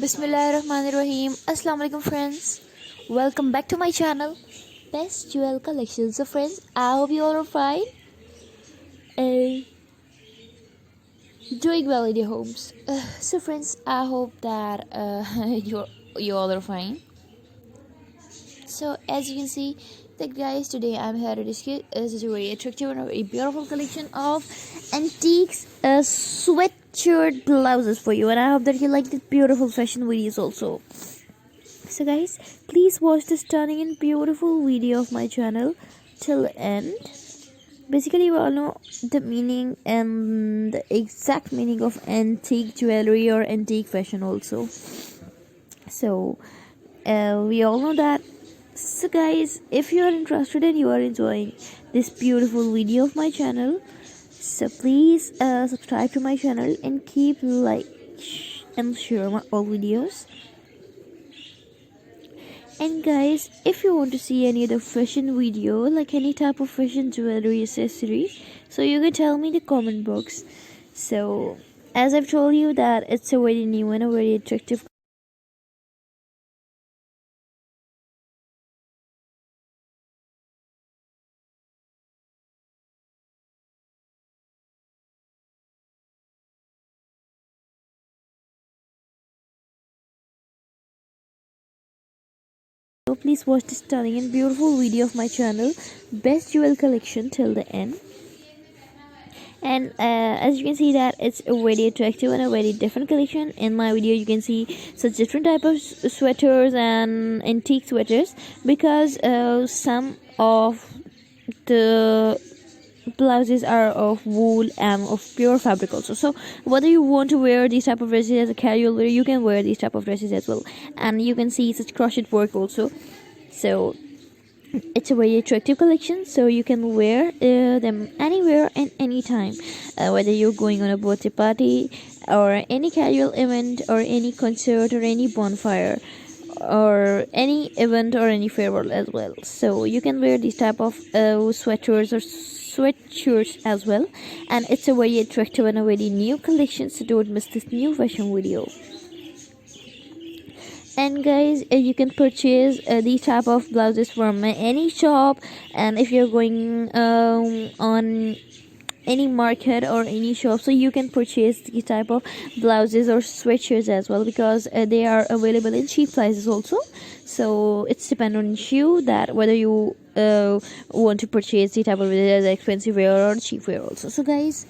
Bismillahirrahmanirrahim. Assalamu alaikum friends. Welcome back to my channel, Best Jewel Collections. So friends, I hope you all are fine and doing well in your homes. So friends, I hope that you all are fine. So as you can see, guys, today I'm here to discuss such a very attractive and a very beautiful collection of antiques sweatshirt blouses for you, and I hope that you like these beautiful fashion videos also. So guys, please watch this stunning and beautiful video of my channel till the end. Basically, you all know the meaning and the exact meaning of antique jewelry or antique fashion also. So we all know that. So guys, if you are interested and you are enjoying this beautiful video of my channel, so please subscribe to my channel and keep like and share my all videos. And guys, if you want to see any other fashion video, like any type of fashion jewelry accessory, so you can tell me in the comment box. So as I've told you that it's a very new and a very attractive. So please watch this stunning and beautiful video of my channel, Best Jewel Collection, till the end. And as you can see that it's a very attractive and a very different collection. In my video you can see such different type of sweaters and antique sweaters, because some of the blouses are of wool and of pure fabric also. So whether you want to wear these type of dresses as a casual wear, you can wear these type of dresses as well, and you can see such crochet work also. So it's a very attractive collection, so you can wear them anywhere and anytime, whether you're going on a birthday party or any casual event or any concert or any bonfire or any event or any farewell as well. So you can wear these type of sweaters or sweatshirts as well, and it's a very attractive and a very new collection, so don't miss this new fashion video. And guys, you can purchase these type of blouses from any shop, and if you're going on any market or any shop, so you can purchase these type of blouses or sweatshirts as well, because they are available in cheap prices also. So it's depend on you that whether you want to purchase the type of expensive wear or cheap wear also. So guys,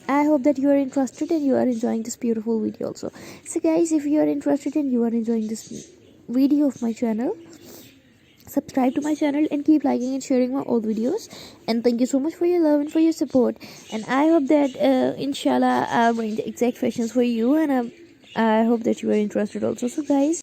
I hope that you are interested and you are enjoying this beautiful video also. So guys, if you are interested and you are enjoying this video of my channel, subscribe to my channel and keep liking and sharing my old videos. And thank you so much for your love and for your support. And I hope that inshallah I'll bring the exact fashions for you, and I hope that you are interested also. So guys,